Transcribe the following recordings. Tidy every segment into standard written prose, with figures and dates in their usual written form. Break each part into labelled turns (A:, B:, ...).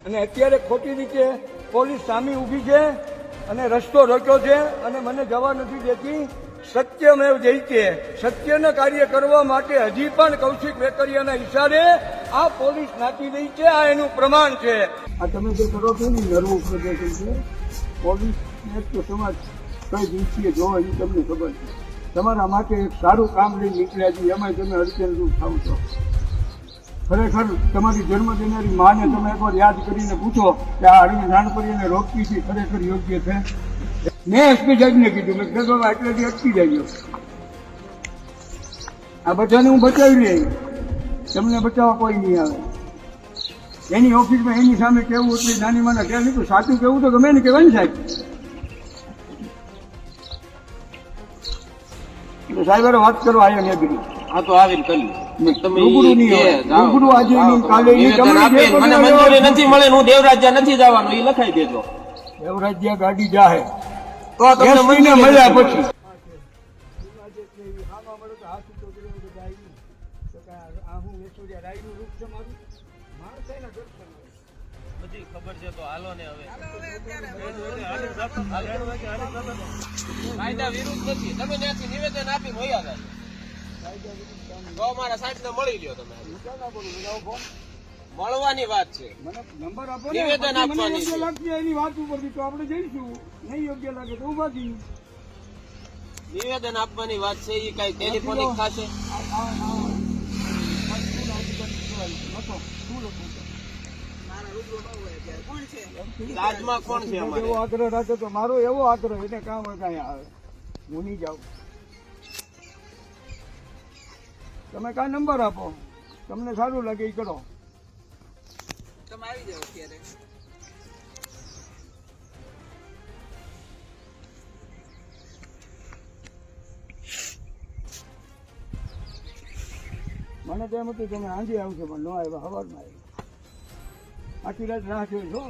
A: અને અત્યારે ખોટી રીતે પોલીસ સામે ઊભી છે અને રસ્તો રોક્યો છે અને મને જવા નથી દેતી. સત્યમેવ જયતે, સત્યના કાર્ય કરવા માટે હજી પણ કૌશિક વેકરિયાના ઈશારે આ પોલીસ નાચી રહી છે. આ એનું પ્રમાણ છે. આ તમે જે કરો છો ને નરવું પ્રદર્શન છે, પોલીસ તો સમાજ કઈ દિવસીએ જોવો એ તમને ખબર છે. તમારા માટે એક સારું કામ લઈને નીકળ્યા છે, એમાં તમે અડચણરૂપ થાવ છો. ખરેખર તમારી જન્મ દેનારી માને તમે એકવાર યાદ કરીને પૂછો કે આ અરવિંદ રાણપરીને રોકતી છે ખરેખર યોગ્ય છે? મેં એસપી સાહેબને કીધું, મેં કીધું એટલેથી અટકી જાય. આ બધાને હું બચાવી લઈ, તમને બચાવવા કોઈ નહીં આવે. એની ઓફિસમાં એની સામે કેવું એટલી નાની માના કે નહીં, તો સાચું કેવું તો ગમે ને કહેવાય ને સાહેબ. એટલે સાહેબ વાત કરવા આવ્યા ને ગીરી
B: આ તો આવીને કરી
A: રૂબરૂ નહીં આવે. રૂબરૂ આજે નહીં, કાલે નહીં.
B: મને મંજૂરી નથી મળે, હું દેવરાજ્યા નથી જવાનું, એ લખાઈ દેજો.
A: દેવરાજ્યા ગાડી જાહે
B: તો તમને મંજૂરી
A: મળ્યા પછી
B: બધી ખબર છે, તો હાલો ને હવે કાયદા વિરુદ્ધ નથી. તમે ત્યાંથી નિવેદન આપી હોયા હતા તો અમારા સાહેબ ને મળી લ્યો. તમે મળવાની વાત છે,
A: નંબર આપો,
B: નિવેદન આપવાની છે.
A: લાગશે એની વાત ઉપરથી તો આપણે જઈશું. નહીં યોગ્ય લાગે તો ઉભા થઈએ.
B: નિવેદન આપવાની વાત છે, એ કઈ ટેલિફોનિક થશે? રાજમાં કોણ છે અમારે?
A: એવો આગ્રહ રાખે તો મારો એવો આગ્રહ, એને કામ કઈ આવે, હું નહીં જાઉં. તમે કાંઈ નંબર આપો, તમને સારું લાગે એ કરો.
C: તમે આવી જાઓ અત્યારે.
A: મને તો એમ હતું તમે આંધી આવશે, પણ ન આવ્યા. સવારમાં આવ્યા. આખી રાત રાહ જોઈ છો.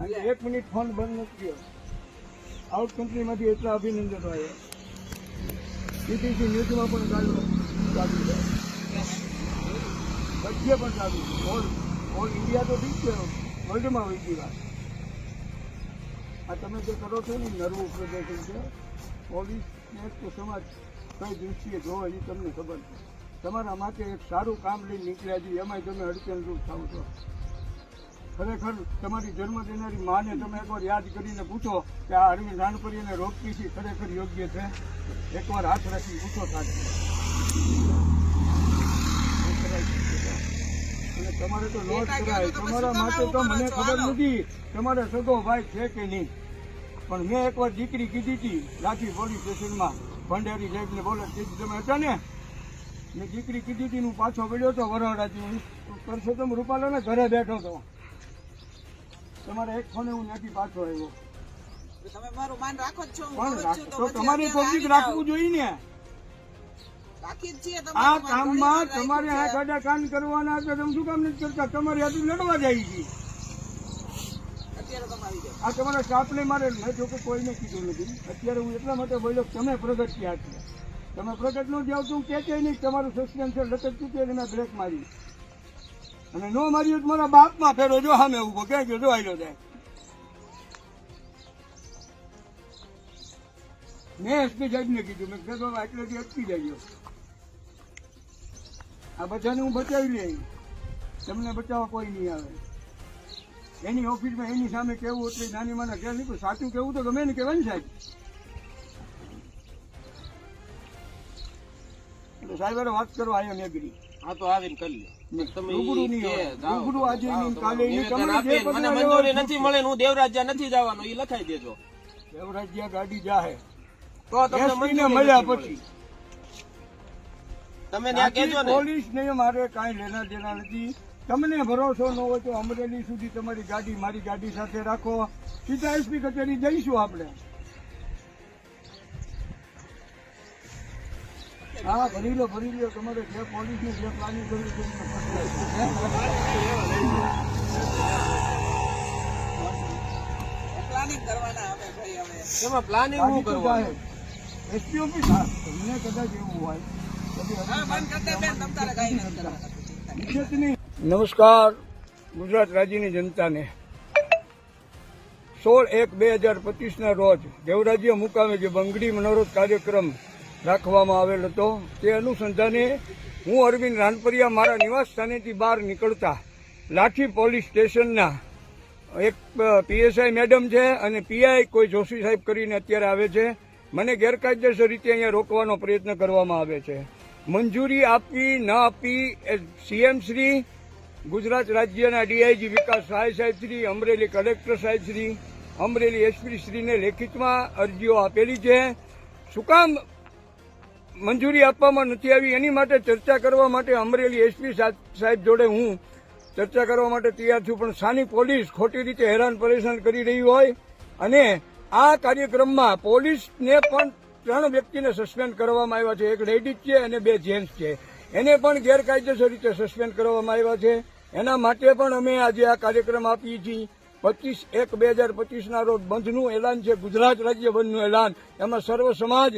A: અને 1 મિનિટ ફોન બંધ નથી થયો. આઉટ કન્ટ્રીમાંથી એટલા અભિનંદનો આવ્યા. બીબીસી ન્યૂઝમાં પણ ચાલુ છે, બધે પણ ચાલુ છે. ઓલ ઇન્ડિયા તો ઠીક છે, વર્લ્ડમાં હોય ગઈ વાત. આ તમે જે કરો છો ને નરવું પ્રદર્શન છે, પોલીસ તો સમાજ કઈ દૃષ્ટિએ જોવે એ તમને ખબર છે. તમારા માટે એક સારું કામ લઈને નીકળ્યા છે, એમાં તમે અડચણરૂપ થાવ છો. ખરેખર તમારી જન્મ દેનારી માને તમે એકવાર યાદ કરીને પૂછો કે આ અરવિંદ રાણપરીને રોકતી છે ખરેખર યોગ્ય છે? એકવાર હાથ રાખી પૂછો સાચી. અને તમારે તો નોટ કરાય. તમારા માટે તો મને ખબર નથી તમારે સગો ભાઈ છે કે નહીં, પણ મેં એકવાર દીકરી કીધી હતી લાઠી પોલીસ સ્ટેશનમાં, ભંડારી સાહેબને બોલે તમે હતા ને, મેં દીકરી કીધી હતી, હું પાછો પડ્યો હતો વરવડાથી. કરશો તમે રૂપાલાને ઘરે બેઠો હતો, તમારે એક ફોને હું ત્યાંથી પાછો આવ્યો.
C: તમે મારું માન રાખો જ છો,
A: પણ તો તમારે પબ્લિક રાખવું જોઈએ ને.
C: રાખી જ છીએ.
A: આ કામમાં તમારે આ ખાડા કાન કરવાના છે, તમે શું કામ નથી કરતા? તમારી હાથે લડવા જાય છે.
C: અત્યારે તમે આવી જાઓ.
A: આ તમારા સ્ટાફને મારે મેં જોકે કોઈને કીધું નથી. અત્યારે હું એટલા માટે બોલ્યો તમે પ્રગટ ક્યાં છે. તમે પ્રગટ નો જાવ તો હું કે નહીં તમારું સસ્પેન્શન લટકતું છે, મેં બ્રેક મારી અને નો માર્યું તો મારા બાપમાં ફેરો જો સામે ઉભો ક્યાં ગયો, જો આવેલો જાય. મેં એસપી સાહેબને કીધું, મેં કીધું એટલેથી અટકી જાય. આ બધાને હું બચાવી લઈ, તમને બચાવવા કોઈ નહીં આવે. એની ઓફિસમાં એની સામે કેવું એટલી નાની માના કે નહીં, તો સાચું કેવું તો ગમે ને કહેવાય ને સાહેબ. એટલે સાહેબ વાત કરવા આવ્યા ને ગીરી
B: આ તો આવીને કરી લ્યો. તમે
A: રૂબરૂ નહીં આવે. રૂબરૂ આજે નહીં, કાલે નહીં.
B: નિવેદન આપી, મને મંજૂરી નથી મળે, હું દેવરાજ્યા નથી જવાનું, એ લખાઈ દેજો.
A: દેવરાજ્યા ગાડી જાહે
B: તો તમને
A: એસપીને
B: મંજૂરી
A: મળ્યા
B: નથી
A: પછી.
B: તમે ત્યાં કહેજો ને.
A: પોલીસ ને મારે કાંઈ લેના દેના નથી. તમને ભરોસો ન હોય તો અમરેલી સુધી તમારી ગાડી મારી ગાડી સાથે રાખો, સીધા એસપી કચેરી જઈશું આપણે. હા ભરી લો તમારે જે પોલીસને જે પ્લાનિંગ કરવું છે
C: પ્લાનિંગ કરવાના આવે ભાઈ. હવે
B: એમાં પ્લાનિંગ શું કરવાનું?
A: એસપી ઓફિસ તમને કદાચ એવું હોય
C: બંધ કરી દે બેન, તમ તારે કાંઈ નથી કરવાનું.
A: નમસ્કાર. ગુજરાત રાજ્યની જનતાને 16/1/2025 રોજ દેવરાજ્ય મુકામે જે બંગડી મનોરથ કાર્યક્રમ રાખવામાં આવેલ હતો તે અનુસંધાને હું અરવિંદ રાનપરિયા મારા નિવાસ સ્થાનેથી બહાર નીકળતા લાઠી પોલીસ સ્ટેશનના એક પીએસઆઈ મેડમ છે અને પીઆઈ કોઈ જોશી સાહેબ કરીને અત્યારે આવે છે. મને ગેરકાયદેસર રીતે અહીંયા રોકવાનો પ્રયત્ન કરવામાં આવે છે. મંજૂરી આપી ન આપી સીએમ શ્રી, ગુજરાત રાજ્યના ડીઆઈજી વિકાસ સહાય સાહેબ શ્રી, અમરેલી કલેક્ટર સાહેબ શ્રી, અમરેલી એસપી શ્રીને લેખિતમાં અરજીઓ આપેલી છે. શું કામ મંજૂરી આપવામાં નથી આવી એની માટે ચર્ચા કરવા માટે અમરેલી એસપી સાહેબ જોડે હું ચર્ચા કરવા માટે તૈયાર છું, પણ સ્થાનિક પોલીસ ખોટી રીતે હેરાન પરેશાન કરી રહી હોય અને આ કાર્યક્રમમાં પોલીસને પણ 3 વ્યક્તિને સસ્પેન્ડ કરવામાં આવ્યા છે. એક લેડીઝ છે અને 2 જેન્ટ્સ છે. એને પણ ગેરકાયદેસર રીતે સસ્પેન્ડ કરવામાં આવ્યા છે. એના માટે પણ અમે આજે આ કાર્યક્રમ આપીએ છીએ. 25/1/2025 રોજ બંધનું એલાન છે, ગુજરાત રાજ્ય બંધનું એલાન. એમાં સર્વ સમાજ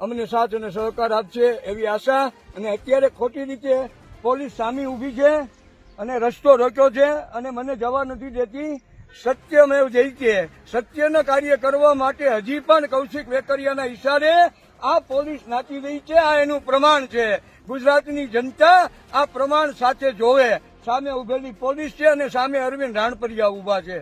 A: અમને સાથ અને સહકાર આપશે એવી આશા. અને અત્યારે ખોટી રીતે પોલીસ સામે ઊભી છે અને રસ્તો રોક્યો છે અને મને જવા નથી દેતી. સત્યમેવ જયતે, સત્યના કાર્ય કરવા માટે હજી પણ કૌશિક વેકરિયાના ઇશારે આ પોલીસ નાચી રહી છે. આ એનું પ્રમાણ છે. ગુજરાતની જનતા આ પ્રમાણ સાથે જોવે. સામે ઉભેલી પોલીસ છે અને સામે અરવિંદ રાણપરિયા ઉભા છે.